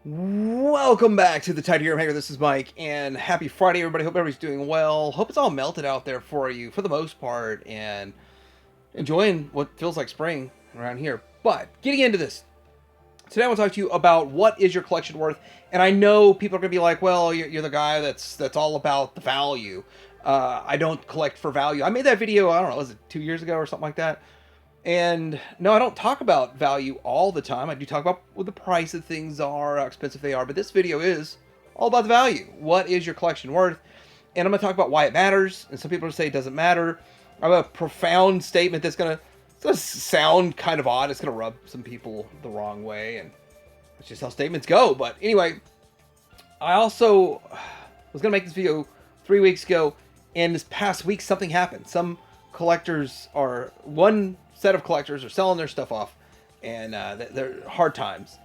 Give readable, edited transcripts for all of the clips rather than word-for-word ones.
Welcome back to the Titanium Hanger. This is Mike, and happy Friday, everybody. Hope everybody's doing well. Hope it's all melted out there for you, for the most part, and enjoying what feels like spring around here. But getting into this, today I want to talk to you about what is your collection worth. And I know people are going to be like, "Well, you're the guy that's all about the value." I don't collect for value. I made that video. I don't know, was it 2 years ago or something like that? And no, I don't talk about value all the time. I do talk about what the price of things are, how expensive they are, but this video is all about the value. What is your collection worth? And I'm going to talk about why it matters. And some people say it doesn't matter. I have a profound statement that's going to sound kind of odd. It's going to rub some people the wrong way. And it's just how statements go. But anyway, I also was going to make this video 3 weeks ago. And this past week, something happened. Some collectors are one set of collectors are selling their stuff off, and they're hard times.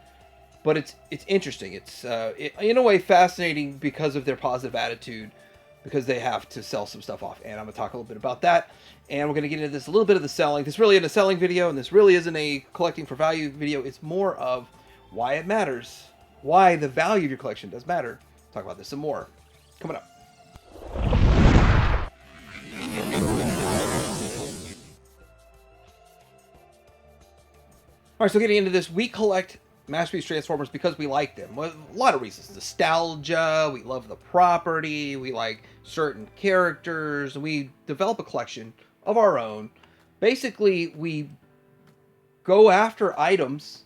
But it's interesting. It's in a way fascinating because of their positive attitude, because they have to sell some stuff off. And I'm gonna talk a little bit about that, and we're gonna get into this a little bit of the selling. This really isn't a selling video, and this really isn't a collecting for value video. It's more of why it matters, why the value of your collection does matter. Talk about this some more coming up. All right, so getting into this, we collect Masterpiece Transformers because we like them. Well, a lot of reasons. Nostalgia, we love the property, we like certain characters, we develop a collection of our own. Basically, we go after items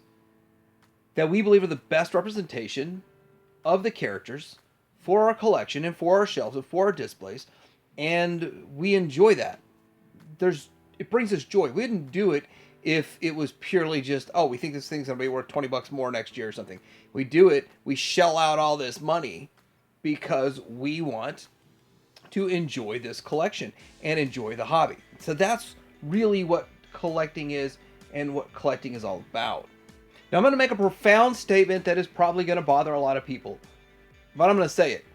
that we believe are the best representation of the characters for our collection and for our shelves and for our displays, and we enjoy that. It brings us joy. We didn't do it if it was purely just, oh, we think this thing's gonna be worth $20 more next year or something. We do it, we shell out all this money because we want to enjoy this collection and enjoy the hobby. So that's really what collecting is and what collecting is all about. Now I'm gonna make a profound statement that is probably gonna bother a lot of people, but I'm gonna say it.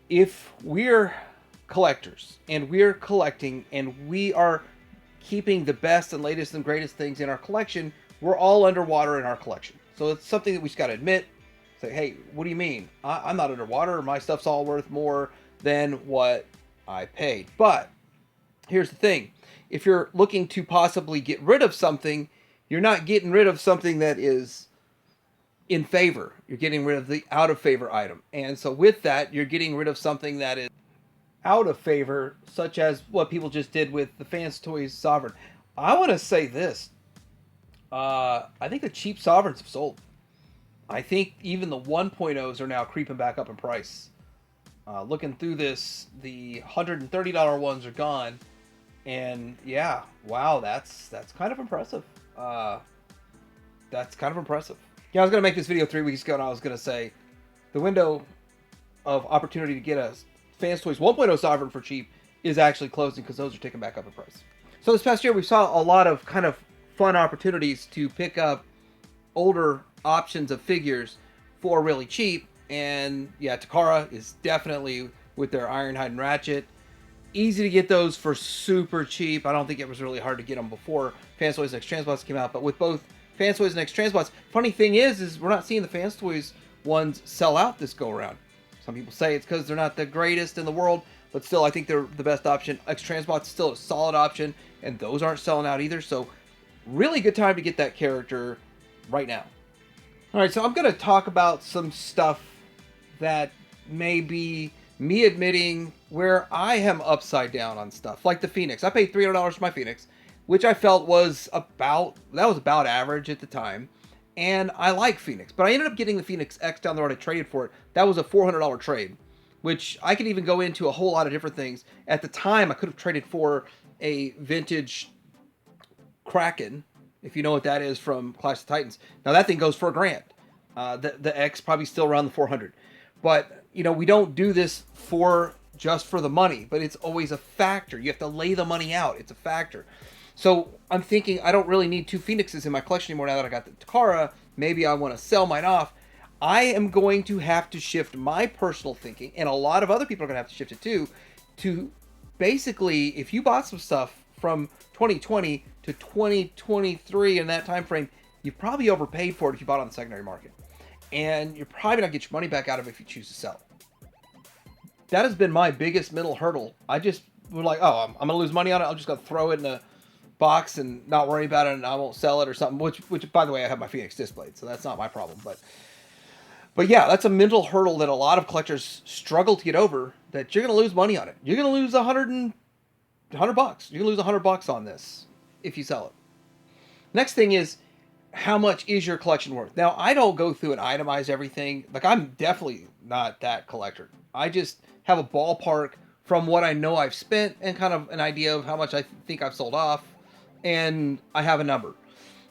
If we're collectors and we're collecting and we are keeping the best and latest and greatest things in our collection, we're all underwater in our collection. So it's something that we just got to admit. Say, hey, what do you mean? I'm not underwater. My stuff's all worth more than what I paid. But here's the thing. If you're looking to possibly get rid of something, you're not getting rid of something that is in favor. You're getting rid of the out of favor item. And so with that, you're getting rid of something that is out of favor, such as what people just did with the Fans Toys Sovereign. I want to say this. I think the cheap Sovereigns have sold. I think even the 1.0s are now creeping back up in price. Looking through this, the $130 ones are gone. And yeah, wow, that's kind of impressive. That's kind of impressive. Yeah, I was going to make this video 3 weeks ago, and I was going to say the window of opportunity to get a Fans Toys 1.0 Sovereign for cheap is actually closing because those are taking back up in price. So this past year we saw a lot of kind of fun opportunities to pick up older options of figures for really cheap. And yeah, Takara is definitely with their Ironhide and Ratchet. Easy to get those for super cheap. I don't think it was really hard to get them before Fans Toys X Transbots came out. But with both Fans Toys and X Transbots, funny thing is we're not seeing the Fans Toys ones sell out this go around. Some people say it's because they're not the greatest in the world, but still, I think they're the best option. X-Transbot's still a solid option, and those aren't selling out either. So, really good time to get that character right now. All right, so I'm going to talk about some stuff that may be me admitting where I am upside down on stuff, like the Phoenix. I paid $300 for my Phoenix, which I felt was about average at the time. And I like Phoenix, but I ended up getting the Phoenix X down the road. I traded for it. That was a $400 trade, which I could even go into a whole lot of different things. At the time, I could have traded for a vintage Kraken, if you know what that is from Clash of Titans. Now that thing goes for $1,000. The X probably still around the 400. But you know, we don't do this just for the money, but it's always a factor. You have to lay the money out. It's a factor. So I'm thinking I don't really need two Phoenixes in my collection anymore now that I got the Takara. Maybe I want to sell mine off. I am going to have to shift my personal thinking, and a lot of other people are going to have to shift it too, to basically, if you bought some stuff from 2020 to 2023 in that time frame, you probably overpaid for it if you bought it on the secondary market. and you're probably not get your money back out of it if you choose to sell. That has been my biggest mental hurdle. I just was like, oh, I'm gonna lose money on it. I'm just gonna throw it in a box and not worry about it, and I won't sell it or something. Which by the way, I have my Phoenix Display, so that's not my problem. But yeah, that's a mental hurdle that a lot of collectors struggle to get over. That you're gonna lose money on it. You're gonna lose $100 bucks. You're gonna lose $100 on this if you sell it. Next thing is, how much is your collection worth? Now, I don't go through and itemize everything. Like, I'm definitely not that collector. I just have a ballpark from what I know I've spent and kind of an idea of how much I think I've sold off, and I have a number.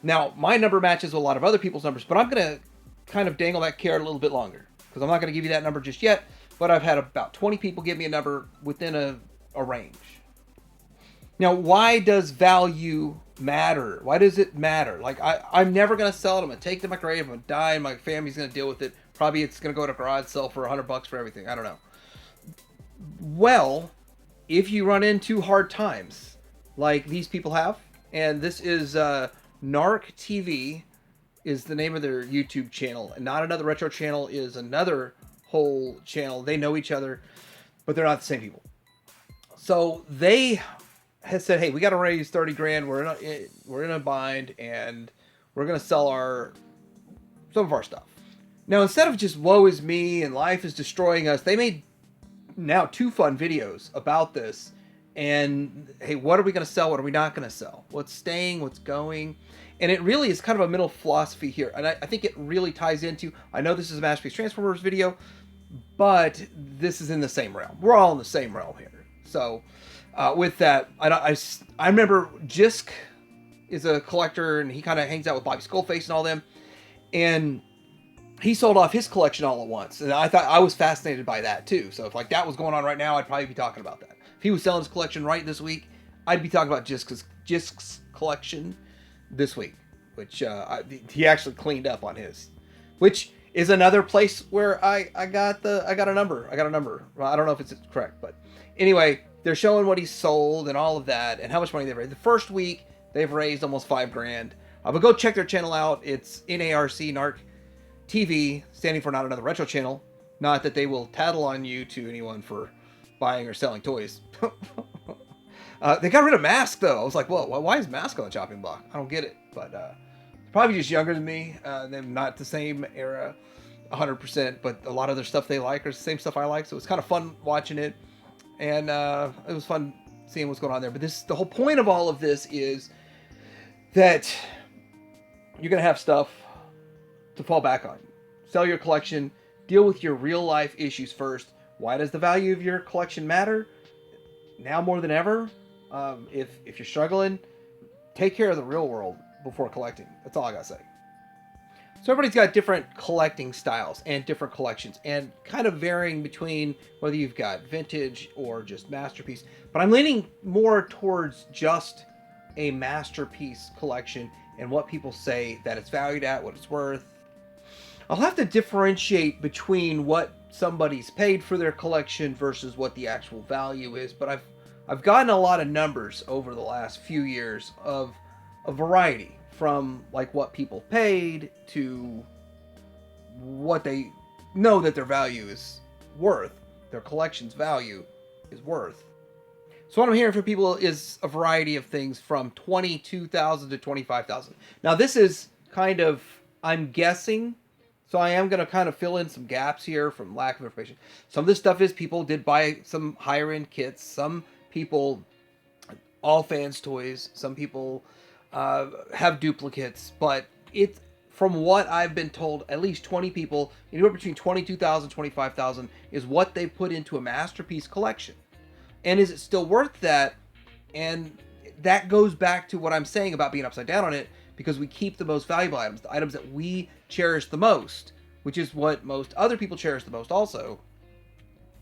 Now, my number matches with a lot of other people's numbers, but I'm going to kind of dangle that carrot a little bit longer because I'm not going to give you that number just yet, but I've had about 20 people give me a number within a range. Now, why does value matter? Why does it matter? Like, I'm never going to sell it. I'm going to take it to my grave. I'm going to die, and my family's going to deal with it. Probably it's going to go to a garage sale for $100 for everything. I don't know. Well, if you run into hard times like these people have, and this is Narc TV is the name of their YouTube channel, and Not Another Retro Channel is another whole channel. They know each other, but they're not the same people. So they has said, hey, we got to raise 30 grand. We're in a bind, and we're going to sell some of our stuff. Now, instead of just woe is me and life is destroying us, they made now 2 fun videos about this. And hey, what are we going to sell? What are we not going to sell? What's staying? What's going? And it really is kind of a middle philosophy here. And I think it really ties into, I know this is a Masterpiece Transformers video, but this is in the same realm. We're all in the same realm here. So with that, I remember Jisk is a collector, and he kind of hangs out with Bobby Skullface and all them. And he sold off his collection all at once. And I was fascinated by that too. So if like that was going on right now, I'd probably be talking about that. If he was selling his collection right this week, I'd be talking about Jisk's collection this week, which he actually cleaned up on his, which is another place where I got a number. Well, I don't know if it's correct, but anyway, they're showing what he sold and all of that and how much money they've raised. The first week they've raised almost $5 grand. But go check their channel out. It's NARC TV, standing for Not Another Retro Channel. Not that they will tattle on you to anyone for buying or selling toys. They got rid of Mask, though. I was like, whoa, why is Mask on the chopping block? I don't get it. But probably just younger than me. They're not the same era 100%, but a lot of their stuff they like are the same stuff I like. So it's kind of fun watching it. And it was fun seeing what's going on there. But the whole point of all of this is that you're going to have stuff to fall back on. Sell your collection. Deal with your real life issues first. Why does the value of your collection matter? Now more than ever. If you're struggling, take care of the real world before collecting. That's all I gotta say. So everybody's got different collecting styles and different collections, and kind of varying between whether you've got vintage or just masterpiece. But I'm leaning more towards just a masterpiece collection and what people say that it's valued at, what it's worth. I'll have to differentiate between what somebody's paid for their collection versus what the actual value is, but I've gotten a lot of numbers over the last few years of a variety, from like what people paid to what they know that their value is worth, their collection's value is worth. So what I'm hearing from people is a variety of things from $22,000 to $25,000. Now this is kind of, I'm guessing, so I am going to kind of fill in some gaps here from lack of information. Some of this stuff is people did buy some higher end kits. Some people, all fans toys. Some people have duplicates. But it's, from what I've been told, at least 20 people, anywhere between $22,000 and $25,000 is what they put into a masterpiece collection. And is it still worth that? And that goes back to what I'm saying about being upside down on it, because we keep the most valuable items, the items that we cherish the most, which is what most other people cherish the most also.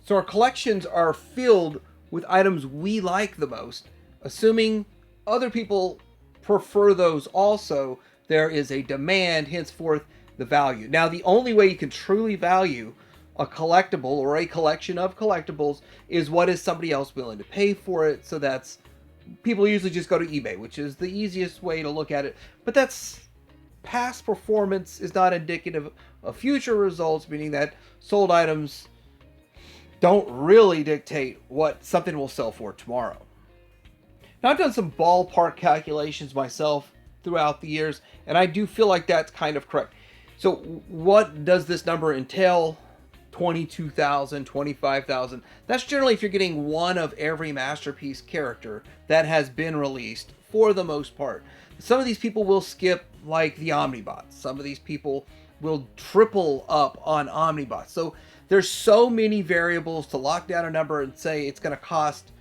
So our collections are filled with items we like the most, assuming other people prefer those also. There is a demand, henceforth the value. Now, the only way you can truly value a collectible or a collection of collectibles is what is somebody else willing to pay for it. So that's, people usually just go to eBay, which is the easiest way to look at it. But that's past performance is not indicative of future results, meaning that sold items don't really dictate what something will sell for tomorrow. Now, I've done some ballpark calculations myself throughout the years, and I do feel like that's kind of correct. So what does this number entail? 22,000, 25,000. That's generally if you're getting one of every Masterpiece character that has been released for the most part. Some of these people will skip like the Omnibots. Some of these people will triple up on Omnibots. So there's so many variables to lock down a number and say it's going to cost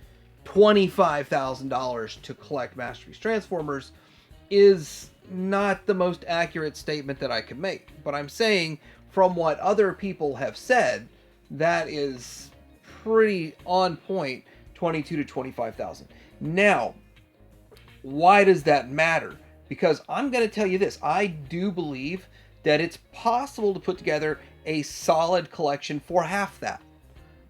$25,000 to collect Masterpiece Transformers is not the most accurate statement that I can make. But I'm saying from what other people have said, that is pretty on point, 22 to 25,000. Now, why does that matter? Because I'm going to tell you this, I do believe that it's possible to put together a solid collection for half that,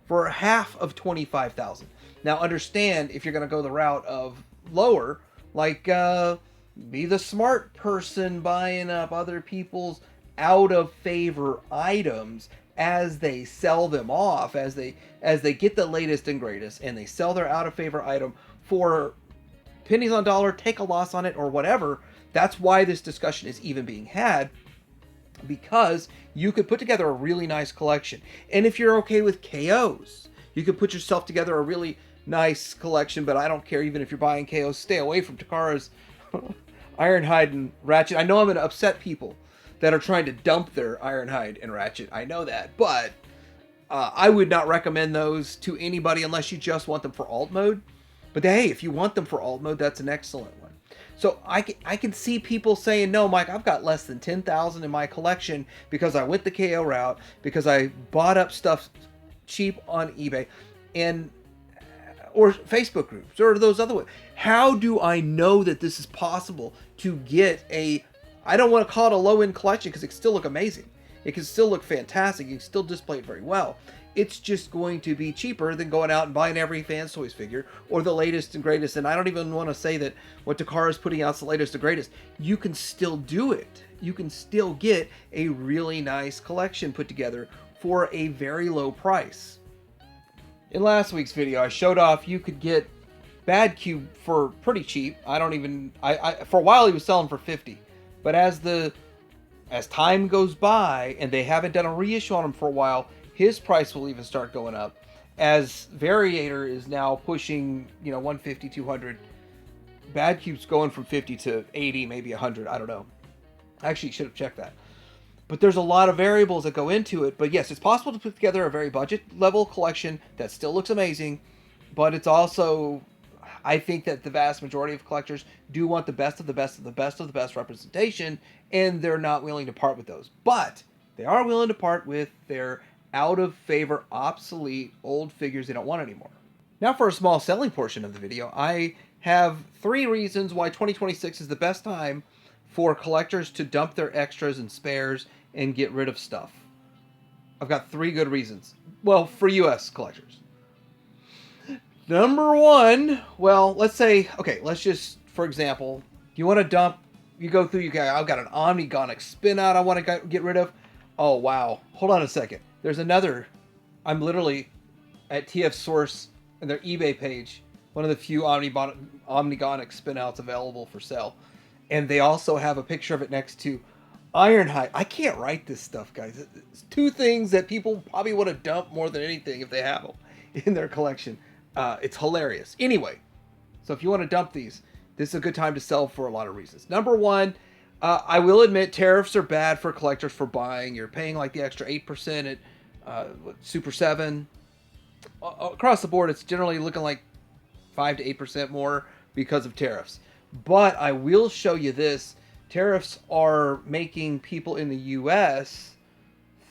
for half of 25,000. Now, understand if you're going to go the route of lower, like be the smart person buying up other people's out of favor items as they sell them off, as they get the latest and greatest, and they sell their out of favor item for pennies on dollar, take a loss on it, or whatever. That's why this discussion is even being had, because you could put together a really nice collection. And if you're okay with KOs, you could put yourself together a really nice collection. But I don't care, even if you're buying KOs, stay away from Takara's Ironhide and Ratchet. I know I'm going to upset people that are trying to dump their Ironhide and Ratchet. I know that, but I would not recommend those to anybody unless you just want them for alt mode. But hey, if you want them for alt mode, that's an excellent one. So I can see people saying, no, Mike, I've got less than 10,000 in my collection because I went the KO route, because I bought up stuff cheap on eBay, and or Facebook groups, or those other ways. How do I know that this is possible to get a, I don't want to call it a low-end collection because it can still look amazing. It can still look fantastic. You can still display it very well. It's just going to be cheaper than going out and buying every Fans Toys figure or the latest and greatest. And I don't even want to say that what Takara is putting out is the latest and greatest. You can still do it. You can still get a really nice collection put together for a very low price. In last week's video, I showed off you could get Bad Cube for pretty cheap. I for a while he was selling for 50, but as time goes by and they haven't done a reissue on him for a while, his price will even start going up. As Variator is now pushing, 150, 200. Bad Cube's going from 50 to 80, maybe 100. I don't know. I actually should have checked that. But there's a lot of variables that go into it. But yes, it's possible to put together a very budget level collection that still looks amazing. But it's also, I think that the vast majority of collectors do want the best of the best of the best of the best representation, and they're not willing to part with those. But they are willing to part with their out of favor, obsolete, old figures they don't want anymore. Now for a small selling portion of the video, I have 3 reasons why 2026 is the best time for collectors to dump their extras and spares and get rid of stuff. I've got 3 good reasons. Well, for US collectors. Number 1, well, let's just, for example, you want to dump, you go through, I've got an Omnigonic spin out I want to get rid of. Oh, wow. Hold on a second. There's another, I'm literally at TF Source and their eBay page, one of the few Omnigonic spinouts available for sale. And they also have a picture of it next to Ironhide. I can't write this stuff, guys. It's 2 things that people probably want to dump more than anything if they have them in their collection. It's hilarious. Anyway, so if you want to dump these, this is a good time to sell for a lot of reasons. Number 1, I will admit tariffs are bad for collectors for buying. You're paying like the extra 8% at Super 7. Across the board, it's generally looking like 5 to 8% more because of tariffs. But I will show you this. Tariffs are making people in the U.S.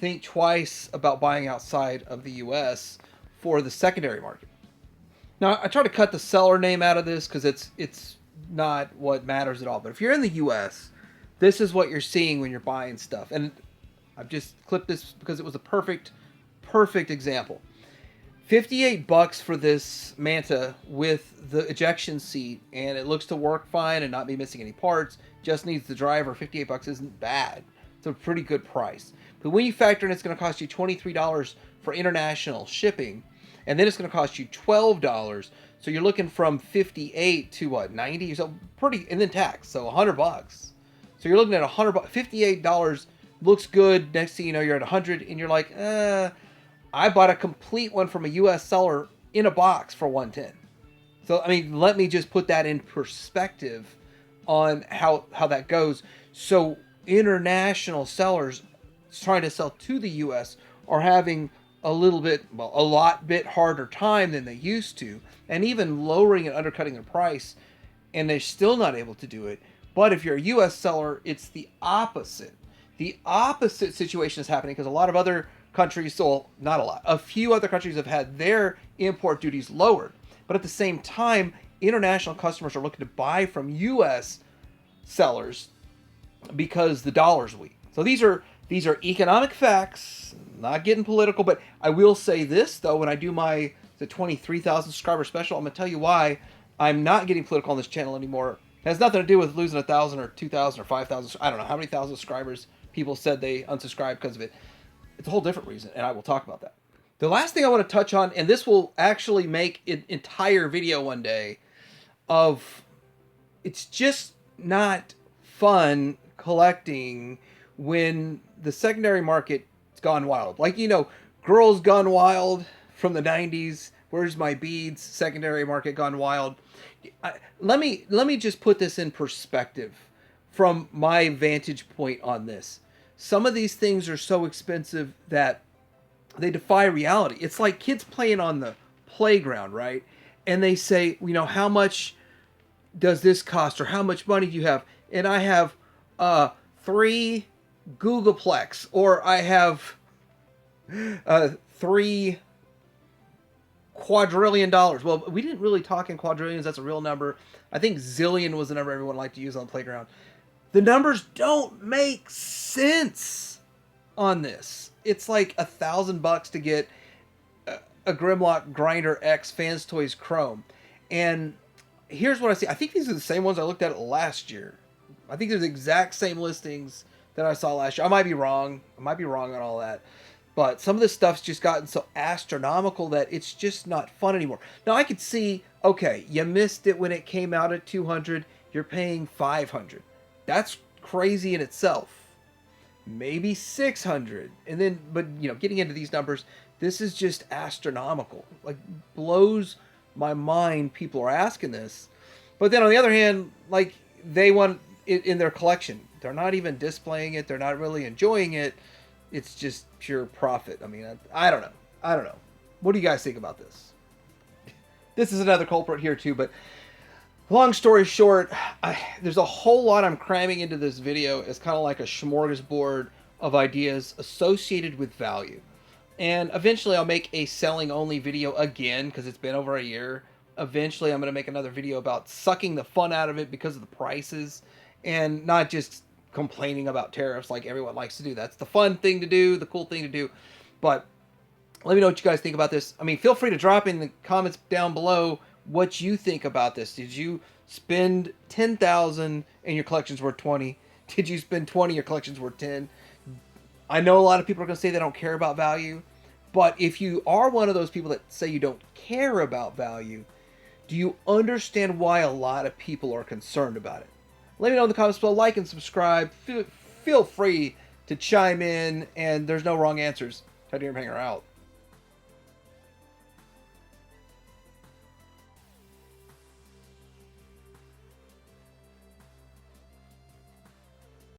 think twice about buying outside of the U.S. for the secondary market. Now, I try to cut the seller name out of this because it's not what matters at all. But if you're in the U.S., this is what you're seeing when you're buying stuff. And I've just clipped this because it was a perfect example. $58 for this Manta with the ejection seat, and it looks to work fine and not be missing any parts. Just needs the driver. $58 isn't bad. It's a pretty good price. But when you factor in it's going to cost you $23 for international shipping, and then it's going to cost you $12. So you're looking from 58 to what, 90? So pretty, and then tax. So $100. So you're looking at $100. $58 looks good. Next thing you know, you're at 100, and you're like, I bought a complete one from a U.S. seller in a box for 110. So I mean, let me just put that in perspective on how that goes. So international sellers trying to sell to the U.S. are having a lot bit harder time than they used to, and even lowering and undercutting their price, and they're still not able to do it. But if you're a U.S. seller, it's the opposite. The opposite situation is happening because a lot of other countries, so not a lot, a few other countries have had their import duties lowered. But at the same time, international customers are looking to buy from U.S. sellers because the dollar's weak. So these are economic facts, not getting political, but I will say this, though, when I do the 23,000 subscriber special, I'm going to tell you why I'm not getting political on this channel anymore. It has nothing to do with losing 1,000 or 2,000 or 5,000. I don't know how many thousand subscribers people said they unsubscribed because of it. It's a whole different reason, and I will talk about that. The last thing I want to touch on, and this will actually make an entire video one day, it's just not fun collecting when the secondary market's gone wild. Like, Girls Gone Wild from the 90s, Where's My Beads, secondary market gone wild. Let me just put this in perspective from my vantage point on this. Some of these things are so expensive that they defy reality. It's like kids playing on the playground, right? And they say, how much does this cost, or how much money do you have? And I have 3 Googleplex, or I have 3 quadrillion dollars. Well, we didn't really talk in quadrillions. That's a real number. I think zillion was the number everyone liked to use on the playground. The numbers don't make sense on this. It's like $1,000 to get a Grimlock Grinder X Fans Toys Chrome. And here's what I see. I think these are the same ones I looked at last year. I think they're the exact same listings that I saw last year. I might be wrong. On all that. But some of this stuff's just gotten so astronomical that it's just not fun anymore. Now, I could see, okay, you missed it when it came out at 200. You're paying 500. That's crazy in itself. Maybe 600. And then, but, getting into these numbers, this is just astronomical. Like, blows my mind people are asking this. But then on the other hand, like, they want it in their collection. They're not even displaying it. They're not really enjoying it. It's just pure profit. I mean, I don't know. What do you guys think about this? This is another culprit here too, but long story short, there's a whole lot I'm cramming into this video. It's kind of like a smorgasbord of ideas associated with value. And eventually I'll make a selling only video again because it's been over a year. Eventually I'm going to make another video about sucking the fun out of it because of the prices and not just complaining about tariffs like everyone likes to do. That's the fun thing to do, the cool thing to do. But let me know what you guys think about this. I mean, feel free to drop in the comments down below what you think about this. Did you spend $10,000 and your collection's worth 20? Did you spend 20, your collection's worth 10? I know a lot of people are going to say they don't care about value, but if you are one of those people that say you don't care about value, do you understand why a lot of people are concerned about it? Let me know in the comments below. Like and subscribe. Feel free to chime in, and there's no wrong answers. Teddy Hanger out.